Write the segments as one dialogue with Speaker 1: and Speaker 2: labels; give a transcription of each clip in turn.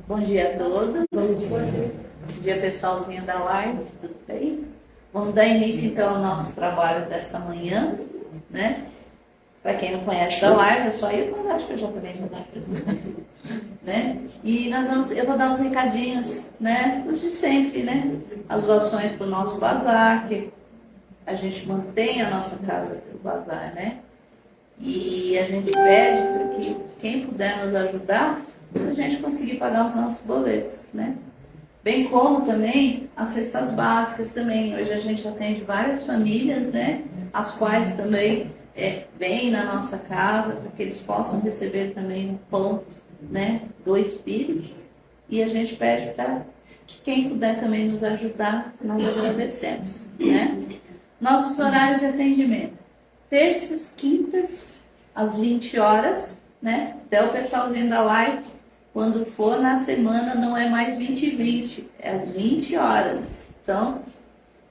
Speaker 1: Bom dia a todos. Bom dia, pessoalzinho da live, tudo bem? Vamos dar início então ao nosso trabalho dessa manhã, né? Para quem não conhece da live, é só eu, mas acho que eu já também já dá para conhecer, né? E eu vou dar os recadinhos, né? Os de sempre, né? As doações para o nosso bazar, que a gente mantém a nossa casa pelo bazar, né? E a gente pede para que quem puder nos ajudar, a gente conseguir pagar os nossos boletos, né? Bem como também as cestas básicas também. Hoje a gente atende várias famílias, né? As quais também vêm na nossa casa, para que eles possam receber também o pão, né? Do Espírito. E a gente pede para que quem puder também nos ajudar, nós agradecemos, né? Nossos horários de atendimento. Terças, quintas, às 20 horas, né? Até o pessoalzinho da live, quando for na semana, não é mais 20 e 20, é às 20 horas. Então,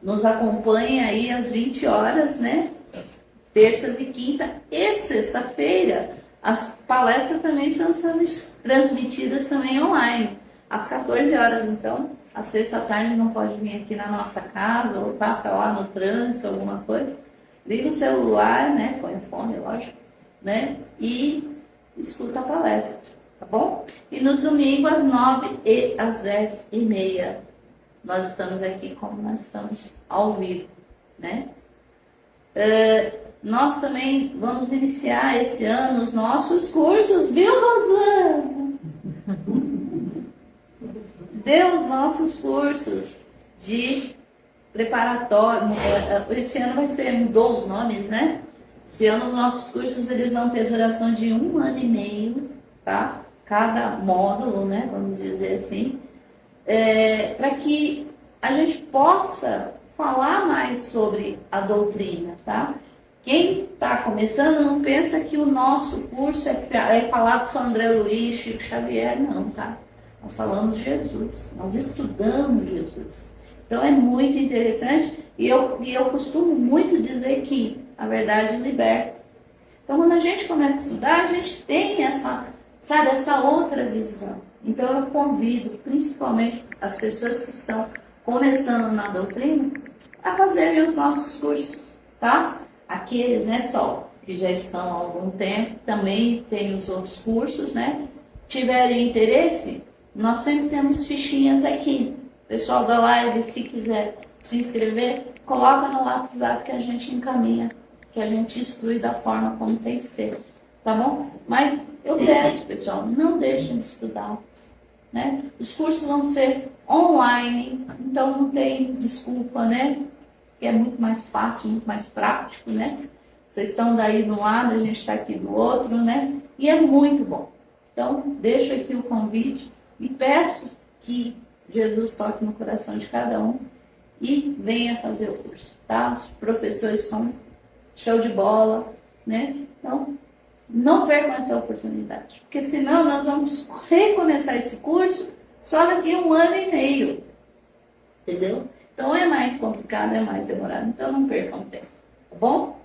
Speaker 1: nos acompanhem aí às 20 horas, né? Terças e quinta e sexta-feira. As palestras também são transmitidas também online, às 14 horas. Então, a sexta-tarde não pode vir aqui na nossa casa, ou passa lá no trânsito, alguma coisa. Liga o celular, né? Põe o fone, lógico, né? E escuta a palestra, tá bom? E nos domingos, às 9 e às 10h30. Nós estamos aqui como nós estamos ao vivo, né? Nós também vamos iniciar esse ano os nossos cursos, viu, Rosana? Os nossos cursos de preparatório. Esse ano mudou os nomes, né? Esse ano os nossos cursos eles vão ter duração de 1 ano e meio, tá? Cada módulo, né? Vamos dizer assim, para que a gente possa falar mais sobre a doutrina, tá? Quem está começando não pensa que o nosso curso é falar do São André Luiz, Chico Xavier, não, tá? Nós falamos de Jesus, nós estudamos Jesus. Então é muito interessante e eu costumo muito dizer que a verdade liberta. Então quando a gente começa a estudar, a gente tem essa outra visão. Então eu convido principalmente as pessoas que estão começando na doutrina a fazerem os nossos cursos, tá? Aqueles, né, só que já estão há algum tempo, também tem os outros cursos, né? Tiverem interesse, nós sempre temos fichinhas aqui. Pessoal da live, se quiser se inscrever, coloca no WhatsApp que a gente encaminha, que a gente instrui da forma como tem que ser, tá bom? Mas eu peço, pessoal, não deixem de estudar, né? Os cursos vão ser online, então não tem desculpa, né? Que é muito mais fácil, muito mais prático, né? Vocês estão daí de um lado, a gente está aqui do outro, né? E é muito bom. Então, deixo aqui o convite e peço que Jesus toque no coração de cada um e venha fazer o curso, tá? Os professores são show de bola, né? Então, não percam essa oportunidade, porque senão nós vamos recomeçar esse curso só daqui a 1 ano e meio, entendeu? Então, é mais complicado, é mais demorado, então não percam tempo, tá bom?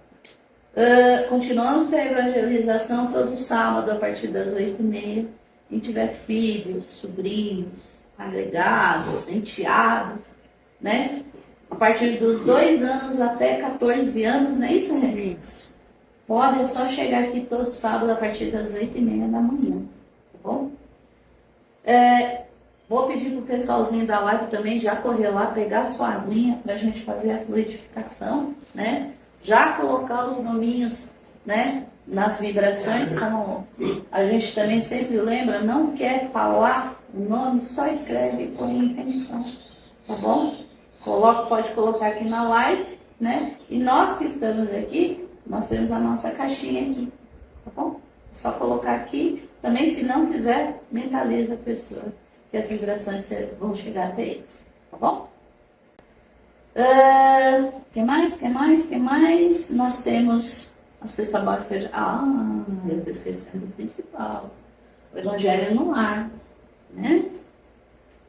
Speaker 1: Continuamos com a evangelização todo sábado a partir das 8h30. Quem tiver filhos, sobrinhos, agregados, enteados, né? A partir dos 2 anos até 14 anos, não é isso, né? Pode só chegar aqui todo sábado a partir das 8h30 da manhã, tá bom? Vou pedir para o pessoalzinho da live também já correr lá, pegar a sua aguinha para a gente fazer a fluidificação, né? Já colocar os nominhos, né? Nas vibrações, como a gente também sempre lembra, não quer falar o nome, só escreve com intenção, tá bom? Pode colocar aqui na live, né? E nós que estamos aqui, nós temos a nossa caixinha aqui, tá bom? É só colocar aqui. Também, se não quiser, mentaliza a pessoa, que as vibrações vão chegar até eles, tá bom? Que mais? Nós temos a cesta básica. Eu estou esquecendo do principal. O Evangelho no Lar, né?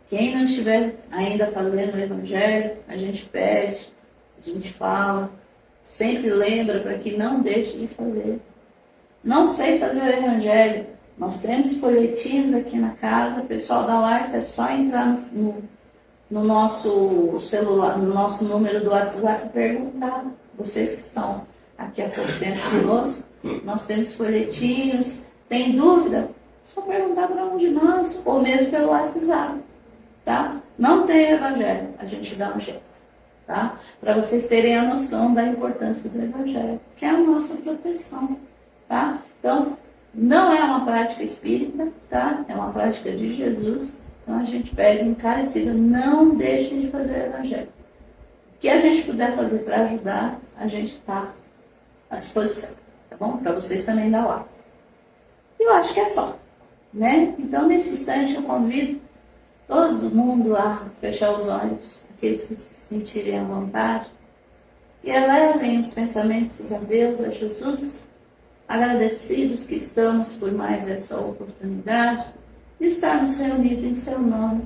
Speaker 1: Quem não estiver ainda fazendo o Evangelho, a gente pede, a gente fala, sempre lembra para que não deixe de fazer. Não sei fazer o Evangelho. Nós temos folhetinhos aqui na casa, o pessoal da live é só entrar no nosso celular, no nosso número do WhatsApp e perguntar. Vocês que estão aqui há pouco tempo conosco, nós temos folhetinhos. Tem dúvida? Só perguntar para um de nós, ou mesmo pelo WhatsApp, tá? Não tem evangelho, a gente dá um jeito, tá? Para vocês terem a noção da importância do evangelho, que é a nossa proteção, tá? Então, não é uma prática espírita, tá? É uma prática de Jesus. Então, a gente pede encarecida, não deixem de fazer o evangelho. O que a gente puder fazer para ajudar, a gente está à disposição, tá bom? Para vocês também dar lá. Eu acho que é só, né? Então, nesse instante, eu convido todo mundo a fechar os olhos, aqueles que se sentirem à vontade, e elevem os pensamentos a Deus, a Jesus, agradecidos que estamos por mais essa oportunidade de estarmos reunidos em seu nome.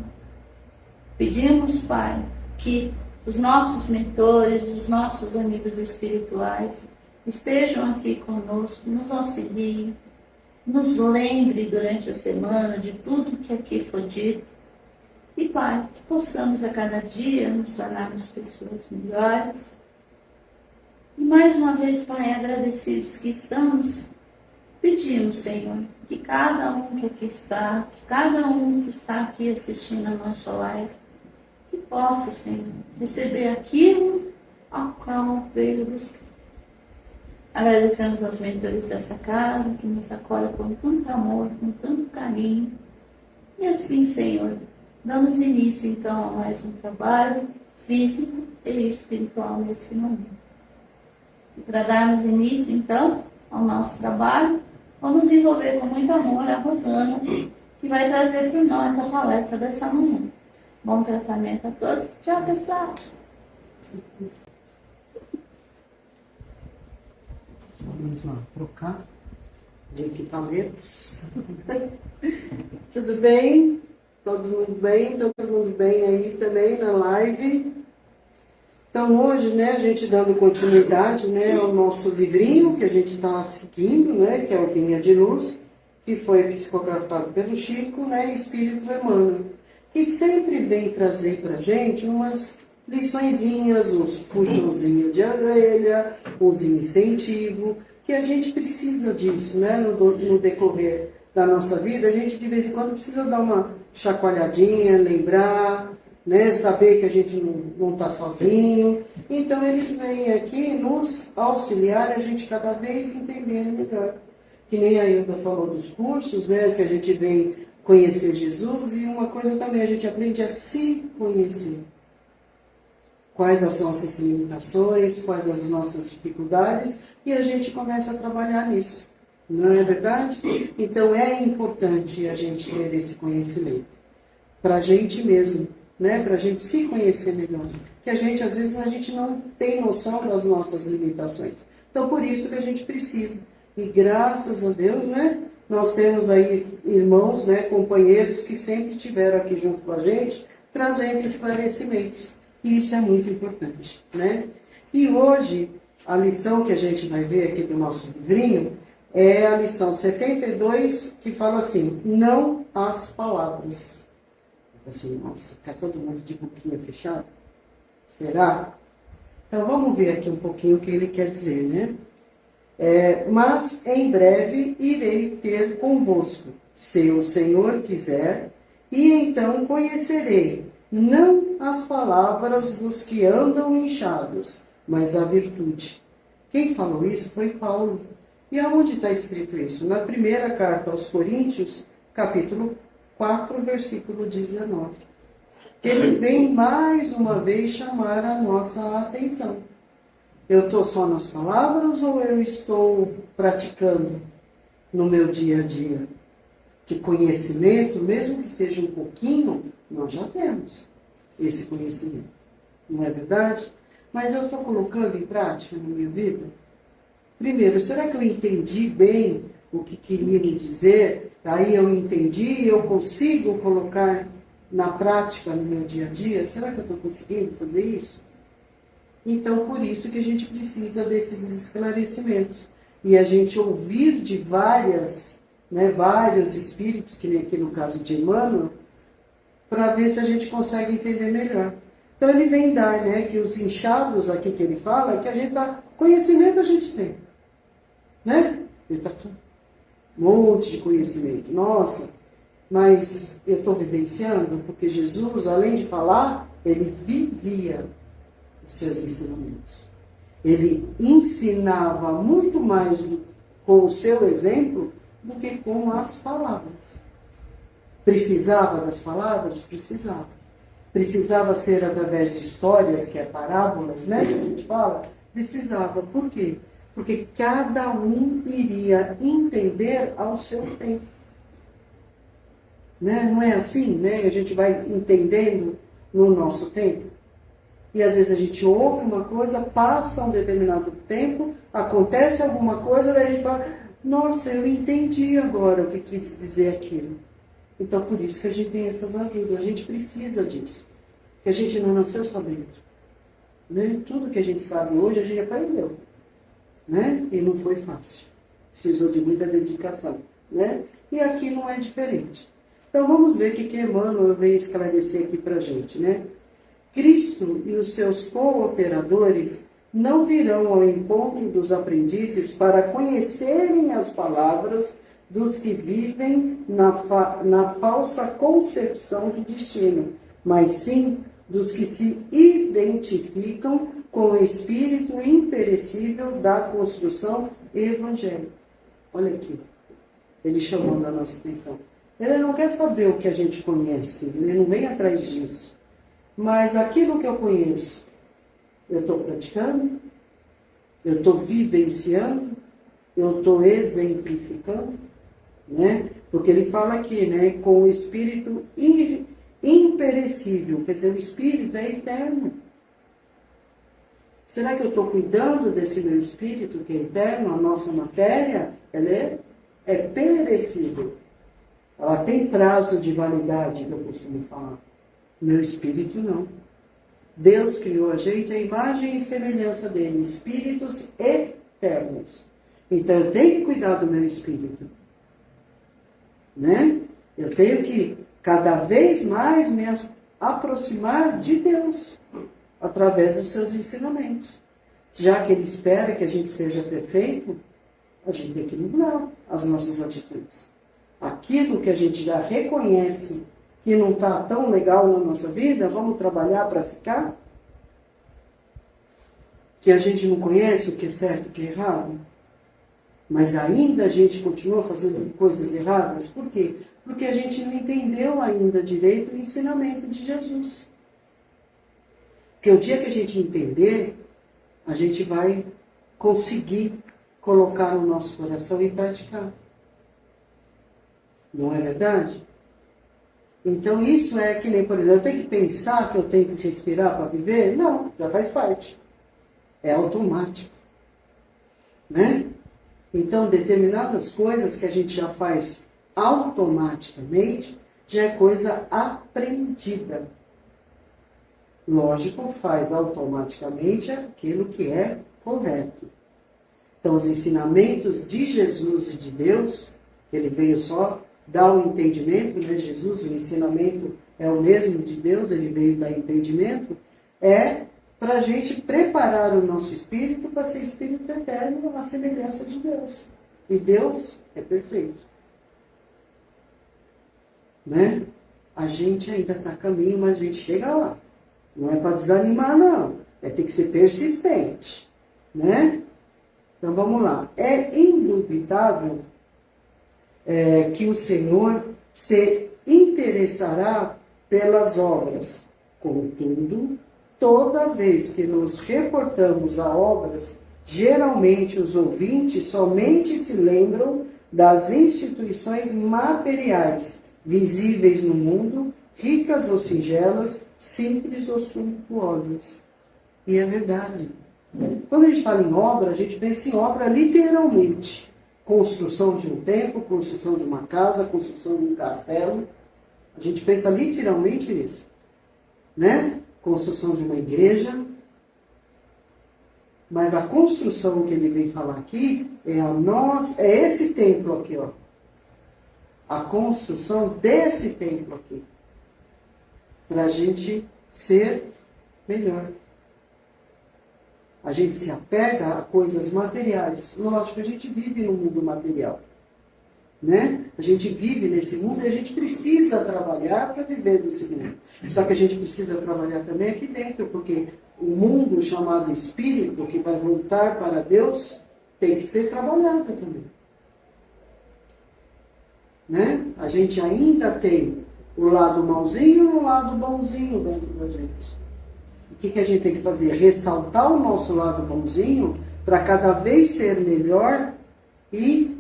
Speaker 1: Pedimos, Pai, que os nossos mentores, os nossos amigos espirituais estejam aqui conosco, nos auxiliem, nos lembre durante a semana de tudo que aqui foi dito. E, Pai, que possamos a cada dia nos tornarmos pessoas melhores. E mais uma vez, Pai, agradecidos que estamos, pedimos, Senhor, que cada um que aqui está, que cada um que está aqui assistindo a nossa live, que possa, Senhor, receber aquilo ao qual veio buscar. Agradecemos aos mentores dessa casa, que nos acolhem com tanto amor, com tanto carinho. E assim, Senhor, damos início, então, a mais um trabalho físico e espiritual nesse momento. E para darmos início, então, ao nosso trabalho, vamos envolver com muito amor a Rosana, que vai trazer por nós a palestra dessa manhã. Bom tratamento a todos. Tchau, pessoal.
Speaker 2: Vamos lá, trocar de equipamentos. Tudo bem? Todo mundo bem? Todo mundo bem aí também na live? Então hoje, né, a gente dando continuidade, né, ao nosso livrinho que a gente está seguindo, né, que é o Vinha de Luz, que foi psicografado pelo Chico, né, Espírito Emmanuel, que sempre vem trazer para a gente umas liçõezinhas, uns puxãozinhos de orelha, uns incentivos, que a gente precisa disso, né, no decorrer da nossa vida. A gente de vez em quando precisa dar uma chacoalhadinha, lembrar, né, saber que a gente não está sozinho. Então eles vêm aqui nos auxiliar a gente cada vez entender melhor. Que nem a Hilda falou dos cursos, né, que a gente vem conhecer Jesus, e uma coisa também, a gente aprende a se conhecer. Quais as nossas limitações, quais as nossas dificuldades, e a gente começa a trabalhar nisso. Não é verdade? Então é importante a gente ter esse conhecimento. Para a gente mesmo, né? Para a gente se conhecer melhor. Que a gente, às vezes, a gente não tem noção das nossas limitações. Então, por isso que a gente precisa. E graças a Deus, né? Nós temos aí irmãos, né? Companheiros que sempre estiveram aqui junto com a gente, trazendo esclarecimentos. E isso é muito importante, né? E hoje, a lição que a gente vai ver aqui do nosso livrinho é a lição 72, que fala assim: não às palavras. Assim, nossa, fica todo mundo de boquinha fechada? Será? Então vamos ver aqui um pouquinho o que ele quer dizer, né? Mas em breve irei ter convosco, se o Senhor quiser, e então conhecerei não as palavras dos que andam inchados, mas a virtude. Quem falou isso foi Paulo. E aonde está escrito isso? Na primeira carta aos Coríntios, capítulo 4, versículo 19. Ele vem mais uma vez chamar a nossa atenção. Eu estou só nas palavras ou eu estou praticando no meu dia a dia? Que conhecimento, mesmo que seja um pouquinho, nós já temos esse conhecimento. Não é verdade? Mas eu estou colocando em prática na minha vida? Primeiro, será que eu entendi bem o que queria me dizer? Aí eu entendi e eu consigo colocar na prática no meu dia a dia? Será que eu estou conseguindo fazer isso? Então, por isso que a gente precisa desses esclarecimentos. E a gente ouvir de várias né, vários espíritos, que nem aqui no caso de Emmanuel, para ver se a gente consegue entender melhor. Então ele vem dar, né, que os inchados aqui que ele fala, que a gente dá, conhecimento a gente tem, né? Ele está com um monte de conhecimento. Nossa, mas eu estou vivenciando, porque Jesus, além de falar, ele vivia os seus ensinamentos. Ele ensinava muito mais com o seu exemplo do que com as palavras. Precisava das palavras? Precisava. Precisava ser através de histórias, que é parábolas, né, que a gente fala? Precisava. Por quê? Porque cada um iria entender ao seu tempo. Né? Não é assim, né? A gente vai entendendo no nosso tempo. E às vezes a gente ouve uma coisa, passa um determinado tempo, acontece alguma coisa, daí a gente fala, nossa, eu entendi agora o que quis dizer aquilo. Então, por isso que a gente tem essas ajudas. A gente precisa disso. Porque a gente não nasceu sabendo. Né? Tudo que a gente sabe hoje, a gente aprendeu. Né? E não foi fácil. Precisou de muita dedicação. Né? E aqui não é diferente. Então, vamos ver o que Emmanuel vem esclarecer aqui para a gente. Né? Cristo e os seus cooperadores não virão ao encontro dos aprendizes para conhecerem as palavras dos que vivem na falsa concepção do destino, mas sim dos que se identificam com o espírito imperecível da construção evangélica. Olha aqui, ele chamando a nossa atenção. Ele não quer saber o que a gente conhece, ele não vem atrás disso. Mas aquilo que eu conheço, eu estou praticando, eu estou vivenciando, eu estou exemplificando, né? Porque ele fala aqui, né, com o espírito imperecível, quer dizer, o espírito é eterno. Será que eu estou cuidando desse meu espírito que é eterno? A nossa matéria, ela é perecível. Ela tem prazo de validade, que eu costumo falar. Meu espírito não. Deus criou a gente a imagem e semelhança dele, espíritos eternos. Então eu tenho que cuidar do meu espírito. Né? Eu tenho que cada vez mais me aproximar de Deus através dos seus ensinamentos. Já que ele espera que a gente seja perfeito, a gente tem que mudar as nossas atitudes. Aquilo que a gente já reconhece que não está tão legal na nossa vida, vamos trabalhar para ficar? Que a gente não conhece o que é certo e o que é errado? Mas ainda a gente continua fazendo coisas erradas. Por quê? Porque a gente não entendeu ainda direito o ensinamento de Jesus. Porque o dia que a gente entender, a gente vai conseguir colocar no nosso coração e praticar. Não é verdade? Então isso é que nem, por exemplo, eu tenho que pensar que eu tenho que respirar para viver? Não, já faz parte. É automático. Né? Então, determinadas coisas que a gente já faz automaticamente, já é coisa aprendida. Lógico, faz automaticamente aquilo que é correto. Então, os ensinamentos de Jesus e de Deus, ele veio só dar o entendimento, né? Jesus, o ensinamento é o mesmo de Deus, ele veio dar entendimento, é para a gente preparar o nosso espírito para ser espírito eterno, à semelhança de Deus. E Deus é perfeito. Né? A gente ainda está a caminho, mas a gente chega lá. Não é para desanimar, não. É ter que ser persistente. Né? Então vamos lá. É indubitável que o Senhor se interessará pelas obras. Contudo, toda vez que nos reportamos a obras, geralmente os ouvintes somente se lembram das instituições materiais, visíveis no mundo, ricas ou singelas, simples ou suntuosas. E é verdade. Quando a gente fala em obra, a gente pensa em obra literalmente. Construção de um templo, construção de uma casa, construção de um castelo. A gente pensa literalmente nisso. Né? Construção de uma igreja. Mas a construção que ele vem falar aqui é esse templo aqui, ó. a construção desse templo aqui. Para a gente ser melhor. A gente se apega a coisas materiais. Lógico, a gente vive no mundo material. Né? A gente vive nesse mundo e a gente precisa trabalhar para viver nesse mundo. Só que a gente precisa trabalhar também aqui dentro, porque o mundo chamado espírito, que vai voltar para Deus, tem que ser trabalhado também. Né? A gente ainda tem o lado mauzinho e o lado bonzinho dentro da gente. O que a gente tem que fazer? Ressaltar o nosso lado bonzinho para cada vez ser melhor e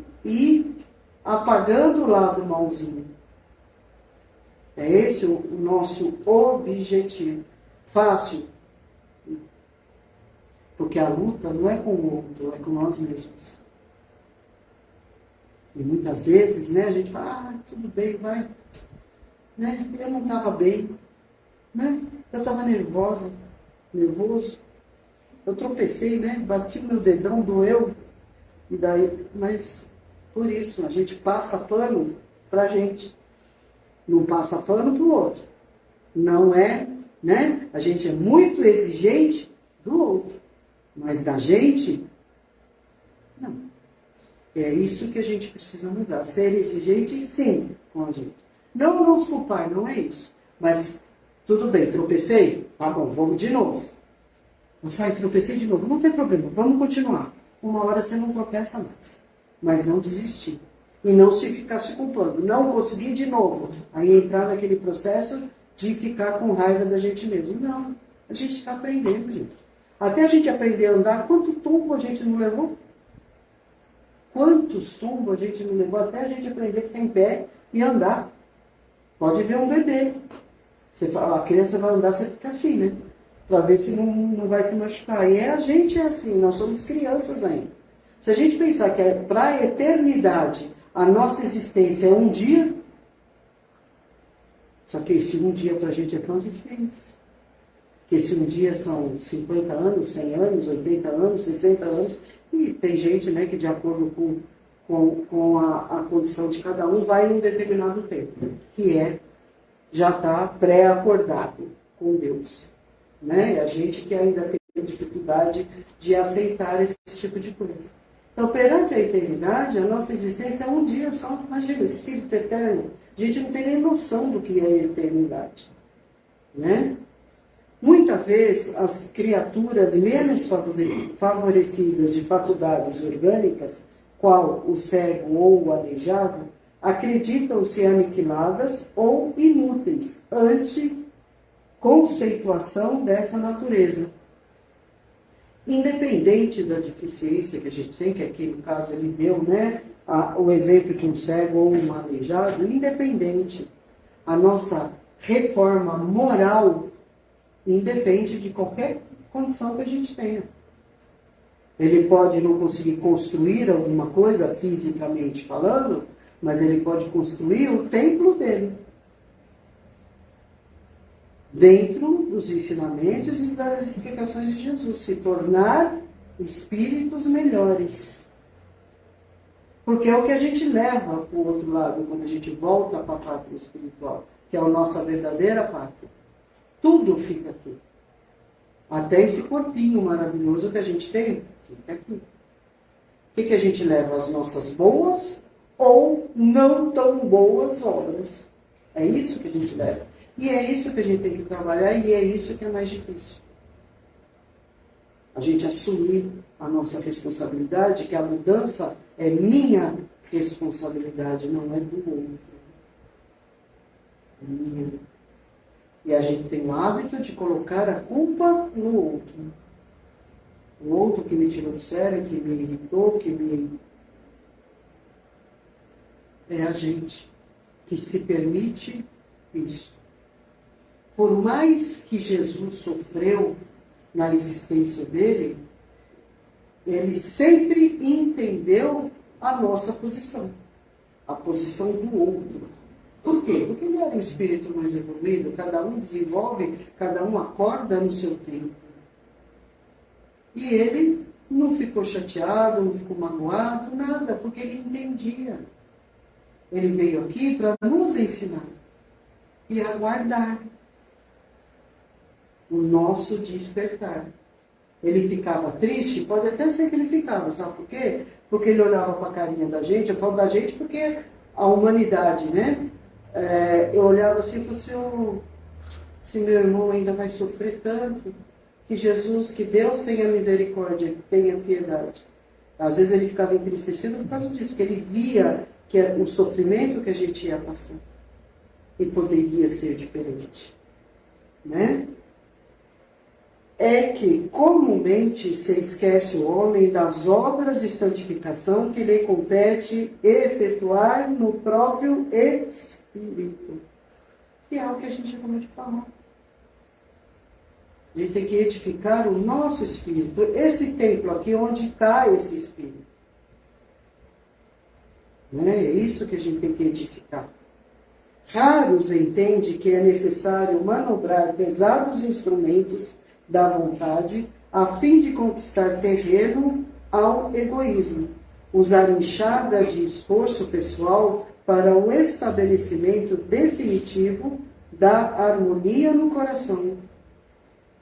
Speaker 2: apagando o lado mauzinho. É esse o nosso objetivo. Fácil. Porque a luta não é com o outro, é com nós mesmos. E muitas vezes, né, a gente fala, tudo bem, vai. Né? Eu não estava bem. Né? Eu estava nervoso. Eu tropecei, né? Bati meu dedão, doeu. E daí, mas por isso, a gente passa pano para a gente. Não passa pano para o outro. Não é, né? A gente é muito exigente do outro. Mas da gente, não. É isso que a gente precisa mudar. Ser exigente, sim, com a gente. Não nos culpar, não é isso. Mas, tudo bem, tropecei? Tá bom, vamos de novo. Tropecei de novo. Não tem problema, vamos continuar. Uma hora você não tropeça mais. Mas não desistir. E não se ficar se culpando. Não conseguir de novo. Aí entrar naquele processo de ficar com raiva da gente mesmo. Não. A gente está aprendendo, gente. Até a gente aprender a andar, quanto tombo a gente não levou? Quantos tombos a gente não levou até a gente aprender a ficar em pé e andar? Pode ver um bebê. Você fala, a criança vai andar, você fica assim, né? Para ver se não vai se machucar. E a gente é assim, nós somos crianças ainda. Se a gente pensar que para a eternidade a nossa existência é um dia, só que esse um dia para a gente é tão difícil. Que esse um dia são 50 anos, 100 anos, 80 anos, 60 anos. E tem gente, né, que de acordo com a condição de cada um vai num determinado tempo. Que já está pré-acordado com Deus. Né? E a gente que ainda tem dificuldade de aceitar esse tipo de coisa. Então, perante a eternidade, a nossa existência é um dia só. Imagina, Espírito eterno. A gente não tem nem noção do que é a eternidade. Né? Muitas vezes, as criaturas menos favorecidas de faculdades orgânicas, qual o cego ou o aleijado, acreditam-se aniquiladas ou inúteis ante conceituação dessa natureza. Independente da deficiência que a gente tem, que aqui no caso ele deu, né, o exemplo de um cego ou um aleijado, independente, a nossa reforma moral independe de qualquer condição que a gente tenha. Ele pode não conseguir construir alguma coisa fisicamente falando, mas ele pode construir o templo dele. Dentro dos ensinamentos e das explicações de Jesus. Se tornar espíritos melhores. Porque é o que a gente leva para o outro lado, quando a gente volta para a pátria espiritual, que é a nossa verdadeira pátria. Tudo fica aqui. Até esse corpinho maravilhoso que a gente tem, fica aqui. O que a gente leva? As nossas boas ou não tão boas obras. É isso que a gente leva. E é isso que a gente tem que trabalhar e é isso que é mais difícil. A gente assumir a nossa responsabilidade, que a mudança é minha responsabilidade, não é do outro. É minha. E a gente tem o hábito de colocar a culpa no outro. O outro que me tirou do sério, que me irritou, que me... É a gente que se permite isso. Por mais que Jesus sofreu na existência dele, ele sempre entendeu a nossa posição. A posição do outro. Por quê? Porque ele era um espírito mais evoluído, cada um desenvolve, cada um acorda no seu tempo. E ele não ficou chateado, não ficou magoado, nada, porque ele entendia. Ele veio aqui para nos ensinar e aguardar o nosso despertar. Ele ficava triste? Pode até ser que ele ficava, sabe por quê? Porque ele olhava para a carinha da gente, eu falo da gente porque a humanidade, né? Eu olhava assim e falava assim, se meu irmão ainda vai sofrer tanto, que Jesus, que Deus tenha misericórdia, tenha piedade. Às vezes ele ficava entristecido por causa disso, porque ele via que o sofrimento que a gente ia passar e poderia ser diferente, né? É que comumente se esquece o homem das obras de santificação que lhe compete efetuar no próprio espírito. Que é o que a gente acabou de falar. A gente tem que edificar o nosso espírito. Esse templo aqui, onde está esse espírito? Né? É isso que a gente tem que edificar. Raros entende que é necessário manobrar pesados instrumentos da vontade a fim de conquistar terreno ao egoísmo. Usar enxada de esforço pessoal para o estabelecimento definitivo da harmonia no coração.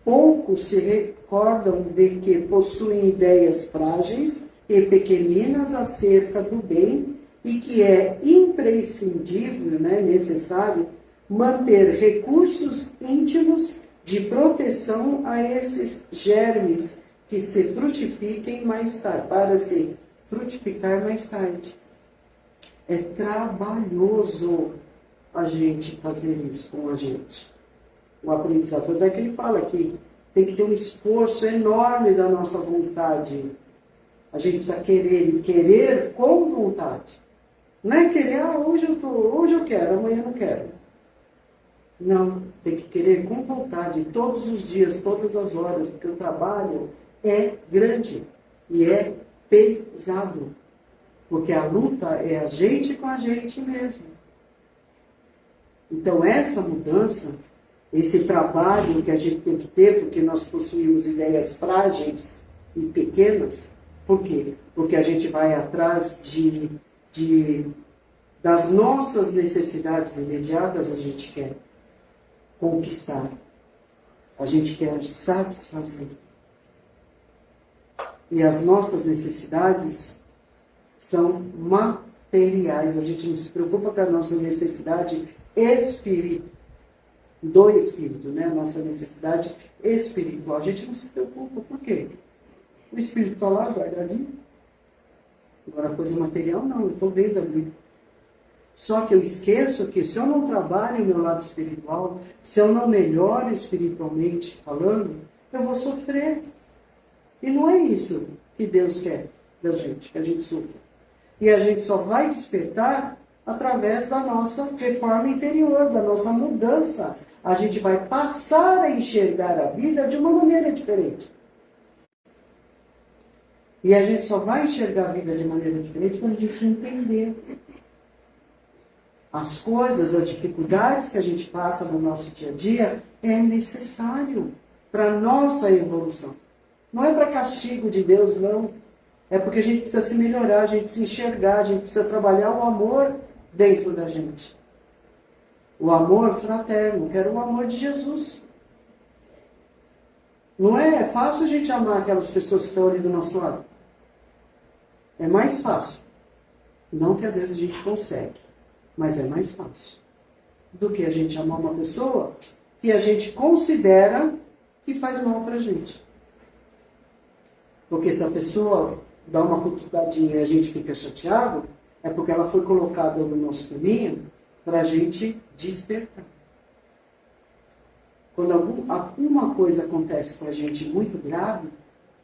Speaker 2: Poucos se recordam de que possuem ideias frágeis e pequeninas acerca do bem e que é imprescindível, né, necessário, manter recursos íntimos de proteção a esses germes que se frutifiquem mais tarde, para se frutificar mais tarde. É trabalhoso a gente fazer isso com a gente. O aprendizado. Tanto é que ele fala que tem que ter um esforço enorme da nossa vontade. A gente precisa querer, e querer com vontade. Não é querer, hoje eu quero, amanhã eu não quero. Não, tem que querer com vontade, todos os dias, todas as horas, porque o trabalho é grande e é pesado. Porque a luta é a gente com a gente mesmo. Então essa mudança, esse trabalho que a gente tem que ter, porque nós possuímos ideias frágeis e pequenas, por quê? Porque a gente vai atrás das nossas necessidades imediatas, a gente quer conquistar, a gente quer satisfazer. E as nossas necessidades são materiais, a gente não se preocupa com a nossa necessidade do espírito, né? A nossa necessidade espiritual, a gente não se preocupa, por quê? O espírito está lá guardadinho. Agora a coisa material não, eu estou vendo ali. Só que eu esqueço que se eu não trabalho o meu lado espiritual, se eu não melhoro espiritualmente falando, eu vou sofrer. E não é isso que Deus quer da gente, que a gente sofra. E a gente só vai despertar através da nossa reforma interior, da nossa mudança. A gente vai passar a enxergar a vida de uma maneira diferente. E a gente só vai enxergar a vida de maneira diferente quando a gente entender as coisas, as dificuldades que a gente passa no nosso dia a dia, é necessário para a nossa evolução. Não é para castigo de Deus, não. É porque a gente precisa se melhorar, a gente precisa enxergar, a gente precisa trabalhar o amor dentro da gente. O amor fraterno, que era o amor de Jesus. Não é fácil a gente amar aquelas pessoas que estão ali do nosso lado. É mais fácil. Não que às vezes a gente consegue. Mas é mais fácil do que a gente amar uma pessoa que a gente considera que faz mal pra gente. Porque se a pessoa dá uma cutucadinha e a gente fica chateado, é porque ela foi colocada no nosso caminho para a gente despertar. Quando alguma coisa acontece com a gente muito grave,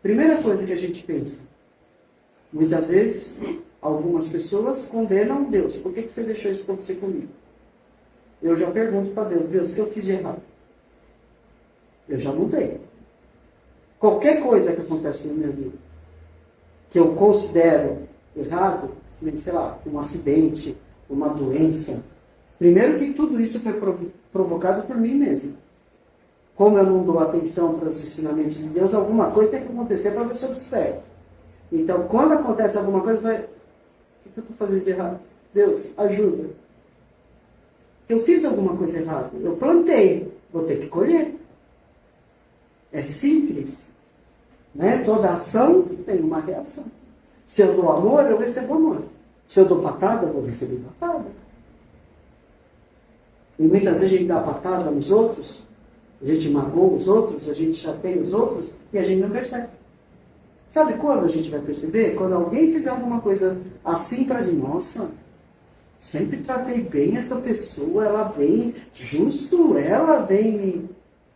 Speaker 2: primeira coisa que a gente pensa, muitas vezes, algumas pessoas condenam Deus. Por que você deixou isso acontecer comigo? Eu já pergunto para Deus, Deus, o que eu fiz de errado? Eu já mudei. Qualquer coisa que acontece na minha vida, que eu considero errado, sei lá, um acidente, uma doença, primeiro que tudo isso foi provocado por mim mesmo. Como eu não dou atenção para os ensinamentos de Deus, alguma coisa tem que acontecer para ver se eu desperto. Então, quando acontece alguma coisa, o que eu estou fazendo de errado? Deus, ajuda. Eu fiz alguma coisa errada. Eu plantei, vou ter que colher. É simples. Né? Toda ação tem uma reação. Se eu dou amor, eu recebo amor. Se eu dou patada, eu vou receber patada. E muitas vezes a gente dá patada nos outros, a gente magoa os outros, a gente chateia os outros e a gente não percebe. Sabe quando a gente vai perceber? Quando alguém fizer alguma coisa assim para mim, nossa, sempre tratei bem essa pessoa, ela vem, justo ela vem me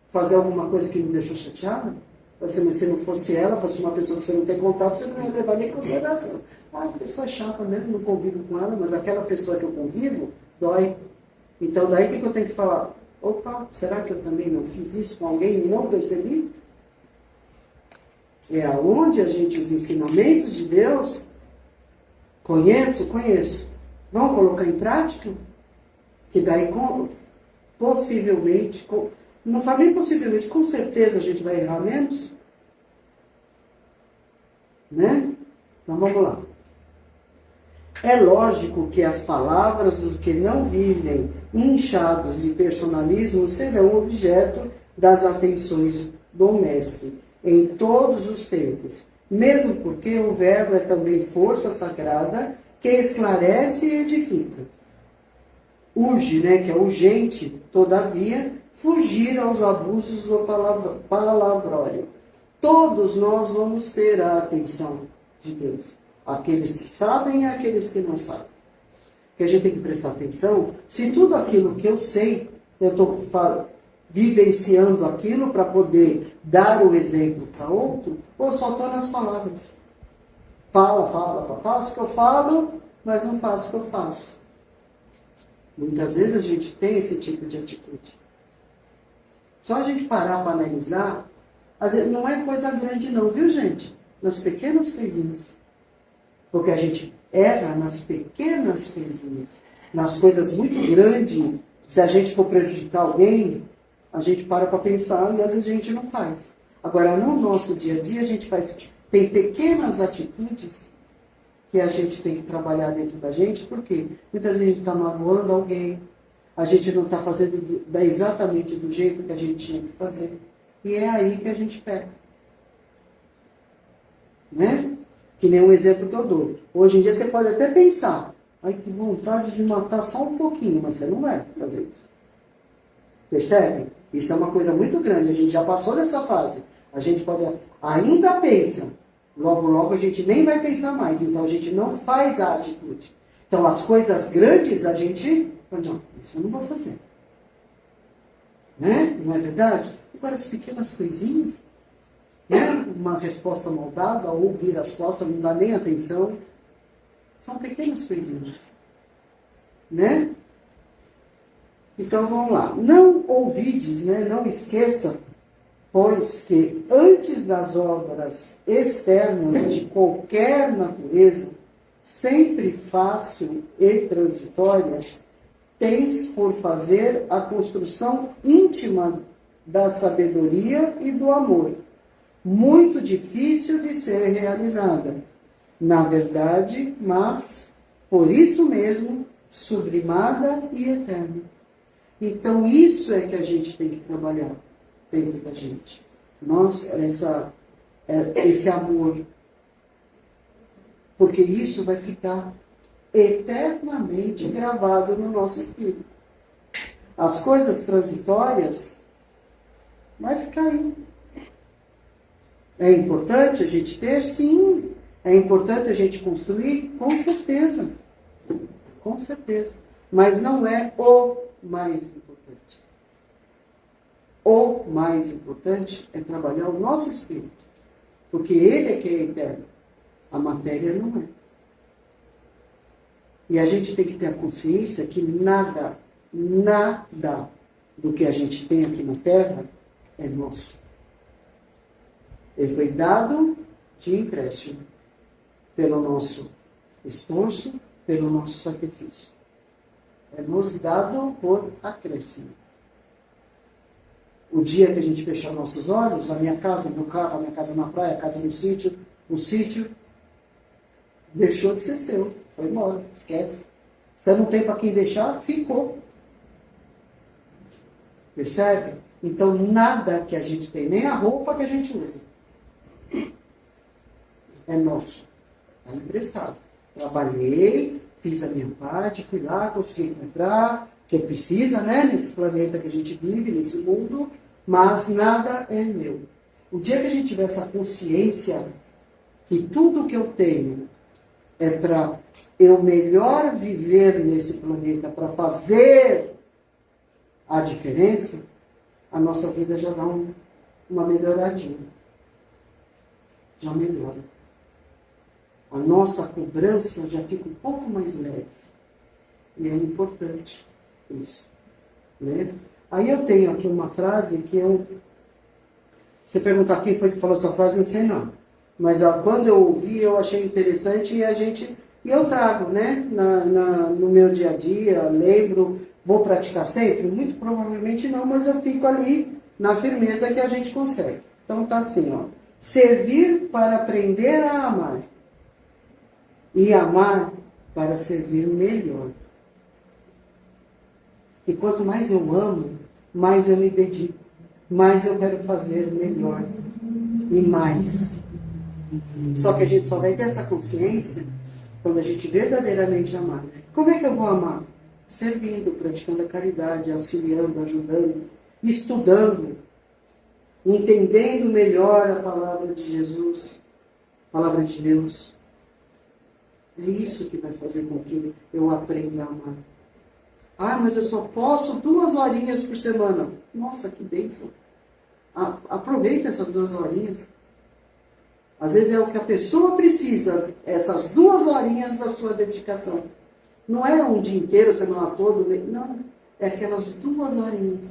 Speaker 2: fazer alguma coisa que me deixou chateada. Mas se não fosse ela, fosse uma pessoa que você não tem contato, você não ia levar nem em consideração. Ah, a pessoa é chata mesmo, não convivo com ela, mas aquela pessoa que eu convivo, dói. Então daí o que eu tenho que falar? Opa, será que eu também não fiz isso com alguém e não percebi? É aonde a gente, os ensinamentos de Deus, conheço. Vamos colocar em prática? Que daí, possivelmente, não falo nem possivelmente, com certeza a gente vai errar menos. Né? Então vamos lá. É lógico que as palavras dos que não vivem inchados de personalismo serão objeto das atenções do Mestre em todos os tempos, mesmo porque o verbo é também força sagrada que esclarece e edifica. Urge, né, que é urgente, todavia, fugir aos abusos do palavrório. Todos nós vamos ter a atenção de Deus. Aqueles que sabem e aqueles que não sabem. Que a gente tem que prestar atenção se tudo aquilo que eu sei, eu estou vivenciando aquilo para poder dar o exemplo para outro, ou só estou nas palavras. Faço o que eu falo, mas não faço o que eu faço. Muitas vezes a gente tem esse tipo de atitude. Só a gente parar para analisar, às vezes não é coisa grande não, viu gente? Nas pequenas coisinhas. Porque a gente erra nas pequenas coisinhas. Nas coisas muito grandes, se a gente for prejudicar alguém, a gente para pensar e às vezes a gente não faz. Agora, no nosso dia a dia, a gente tem pequenas atitudes que a gente tem que trabalhar dentro da gente, porque muitas vezes a gente está magoando alguém, a gente não está fazendo exatamente do jeito que a gente tinha que fazer. E é aí que a gente peca. Né? Que nem um exemplo que eu dou. Hoje em dia você pode até pensar, ai que vontade de matar só um pouquinho, mas você não vai fazer isso. Percebe? Isso é uma coisa muito grande, a gente já passou dessa fase. A gente pode, ainda pensa, logo a gente nem vai pensar mais, então a gente não faz a atitude. Então as coisas grandes a gente, não, isso eu não vou fazer. Né? Não é verdade? Agora as pequenas coisinhas, né? Uma resposta mal dada, ou vir as costas, não dá nem atenção, são pequenas coisinhas. Né? Então vamos lá. Não ouvides, né? Não esqueça, pois que antes das obras externas de qualquer natureza, sempre fácil e transitórias, tens por fazer a construção íntima da sabedoria e do amor, muito difícil de ser realizada, na verdade, mas, por isso mesmo, sublimada e eterna. Então, isso é que a gente tem que trabalhar dentro da gente. Esse amor. Porque isso vai ficar eternamente gravado no nosso espírito. As coisas transitórias vai ficar aí. É importante a gente ter? Sim. É importante a gente construir? Com certeza. Com certeza. Mas não é o mais importante. O mais importante é trabalhar o nosso espírito. Porque ele é que é eterno. A matéria não é. E a gente tem que ter a consciência que nada do que a gente tem aqui na Terra é nosso. Ele foi dado de empréstimo pelo nosso esforço, pelo nosso sacrifício. É nos dado por acréscimo. O dia que a gente fechar nossos olhos, a minha casa, meu carro, a minha casa na praia, a casa no sítio, o sítio deixou de ser seu. Foi embora, esquece. Você não tem para quem deixar? Ficou. Percebe? Então, nada que a gente tem, nem a roupa que a gente usa, é nosso. Está emprestado. Trabalhei, fiz a minha parte, fui lá, consegui comprar, que precisa, né? Nesse planeta que a gente vive, nesse mundo, mas nada é meu. O dia que a gente tiver essa consciência que tudo que eu tenho é para eu melhor viver nesse planeta, para fazer a diferença, a nossa vida já dá uma melhoradinha. Já melhora. A nossa cobrança já fica um pouco mais leve. E é importante isso. Né? Aí eu tenho aqui uma frase que eu... Você perguntar quem foi que falou essa frase, não sei não. Mas quando eu ouvi, eu achei interessante e eu trago, né? No meu dia a dia, lembro, vou praticar sempre? Muito provavelmente não, mas eu fico ali na firmeza que a gente consegue. Então tá assim, ó. Servir para aprender a amar. E amar para servir melhor. E quanto mais eu amo, mais eu me dedico. Mais eu quero fazer melhor. E mais. Só que a gente só vai ter essa consciência quando a gente verdadeiramente amar. Como é que eu vou amar? Servindo, praticando a caridade, auxiliando, ajudando, estudando, entendendo melhor a palavra de Jesus, a palavra de Deus. É isso que vai fazer com que eu aprenda a amar. Ah, mas eu só posso 2 horinhas por semana. Nossa, que bênção. Aproveita essas 2 horinhas. Às vezes é o que a pessoa precisa, essas 2 horinhas da sua dedicação. Não é um dia inteiro, semana toda, não. É aquelas 2 horinhas.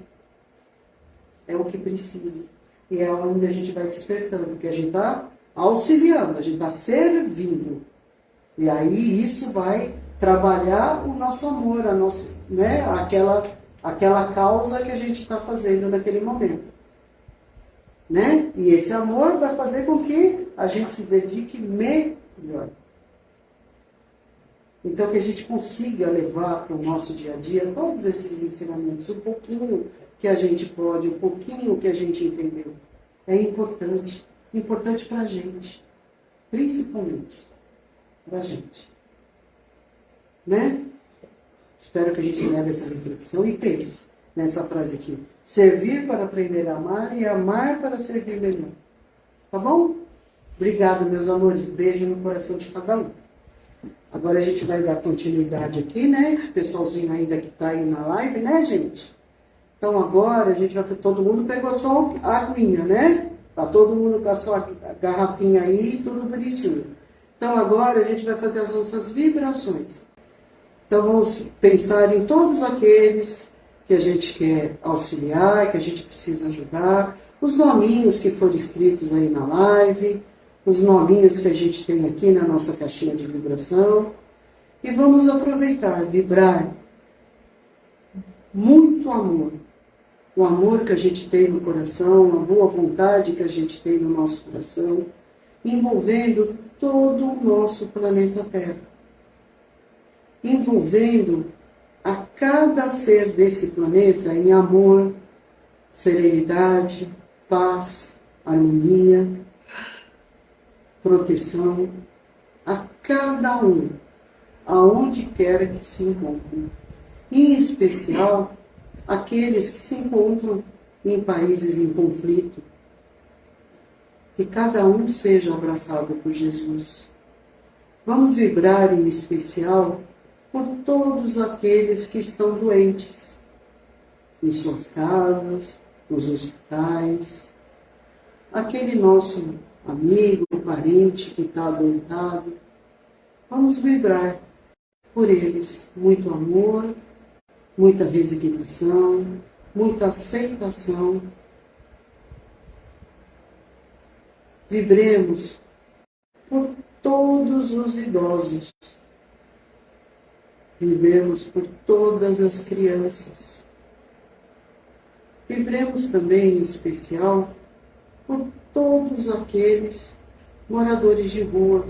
Speaker 2: É o que precisa. E é onde a gente vai despertando, porque a gente está auxiliando, a gente está servindo. E aí isso vai trabalhar o nosso amor, a nossa, né, aquela causa que a gente está fazendo naquele momento. Né? E esse amor vai fazer com que a gente se dedique melhor. Então que a gente consiga levar para o nosso dia a dia todos esses ensinamentos, um pouquinho que a gente pode, um pouquinho que a gente entendeu. É importante. Importante para a gente. Principalmente para a gente. Né? Espero que a gente leve essa reflexão e pense nessa frase aqui. Servir para aprender a amar e amar para servir melhor. Tá bom? Obrigado, meus amores. Beijo no coração de cada um. Agora a gente vai dar continuidade aqui, né? Esse pessoalzinho ainda que está aí na live, né, gente? Então agora a gente vai... Todo mundo pegou a sua aguinha, né? Tá todo mundo com a sua garrafinha aí, tudo bonitinho. Então agora a gente vai fazer as nossas vibrações. Então vamos pensar em todos aqueles que a gente quer auxiliar, que a gente precisa ajudar, os nominhos que foram escritos aí na live, os nominhos que a gente tem aqui na nossa caixinha de vibração. E vamos aproveitar, vibrar muito amor. O amor que a gente tem no coração, a boa vontade que a gente tem no nosso coração, envolvendo todo o nosso planeta Terra. Envolvendo a cada ser desse planeta em amor, serenidade, paz, harmonia, proteção, a cada um, aonde quer que se encontrem. Em especial, aqueles que se encontram em países em conflito. Que cada um seja abraçado por Jesus. Vamos vibrar em especial por todos aqueles que estão doentes, em suas casas, nos hospitais, aquele nosso amigo, parente que está adoentado. Vamos vibrar por eles muito amor, muita resignação, muita aceitação. Vibremos por todos os idosos. Vibremos por todas as crianças. Vibremos também, em especial, por todos aqueles moradores de rua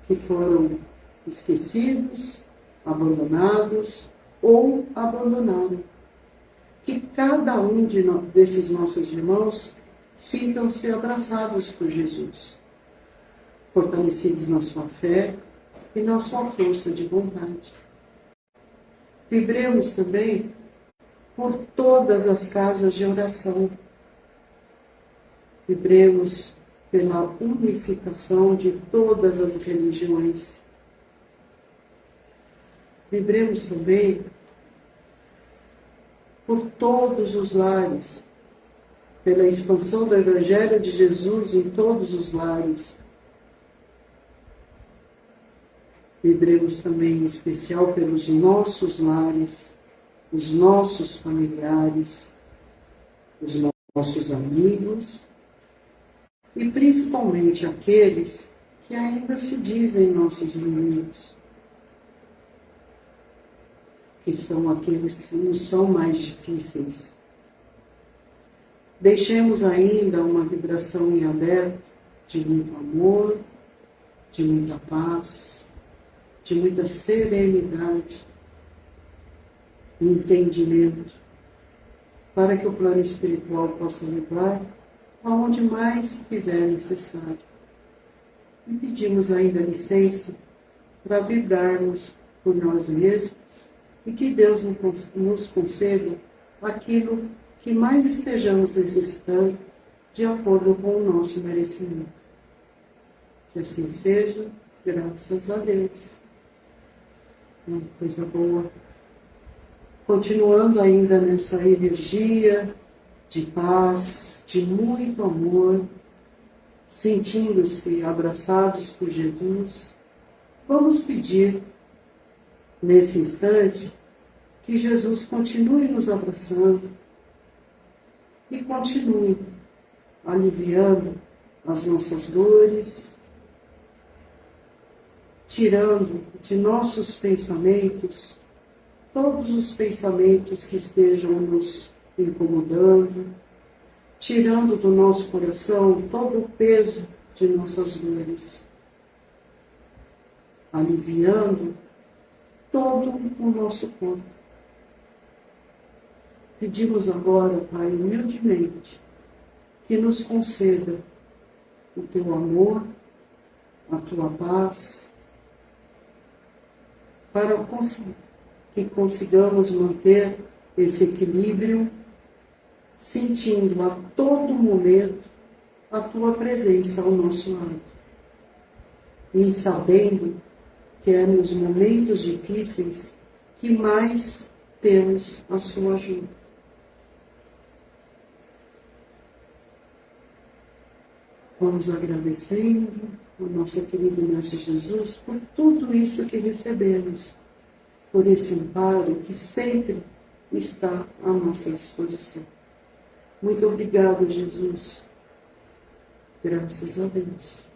Speaker 2: que foram esquecidos abandonados ou abandonaram. Que cada um desses nossos irmãos sintam-se abraçados por Jesus, fortalecidos na sua fé e na sua força de vontade. Vibremos também por todas as casas de oração. Vibremos pela unificação de todas as religiões. Vibremos também por todos os lares, pela expansão do Evangelho de Jesus em todos os lares. Vibremos também em especial pelos nossos lares, os nossos familiares, os nossos amigos e principalmente aqueles que ainda se dizem nossos inimigos, que são aqueles que nos são mais difíceis. Deixemos ainda uma vibração em aberto de muito amor, de muita paz, de muita serenidade, entendimento, para que o plano espiritual possa levar aonde mais fizer necessário. E pedimos ainda licença para vibrarmos por nós mesmos e que Deus nos conceda aquilo que mais estejamos necessitando de acordo com o nosso merecimento. Que assim seja, graças a Deus. Uma coisa boa. Continuando ainda nessa energia de paz, de muito amor, sentindo-se abraçados por Jesus, vamos pedir nesse instante que Jesus continue nos abraçando e continue aliviando as nossas dores, tirando de nossos pensamentos todos os pensamentos que estejam nos incomodando, tirando do nosso coração todo o peso de nossas dores, aliviando todo o nosso corpo. Pedimos agora, Pai, humildemente, que nos conceda o Teu amor, a Tua paz, para que consigamos manter esse equilíbrio, sentindo a todo momento a Tua presença ao nosso lado. E sabendo que é nos momentos difíceis que mais temos a Sua ajuda. Vamos agradecendo ao nosso querido Mestre Jesus por tudo isso que recebemos, por esse amparo que sempre está à nossa disposição. Muito obrigado, Jesus. Graças a Deus.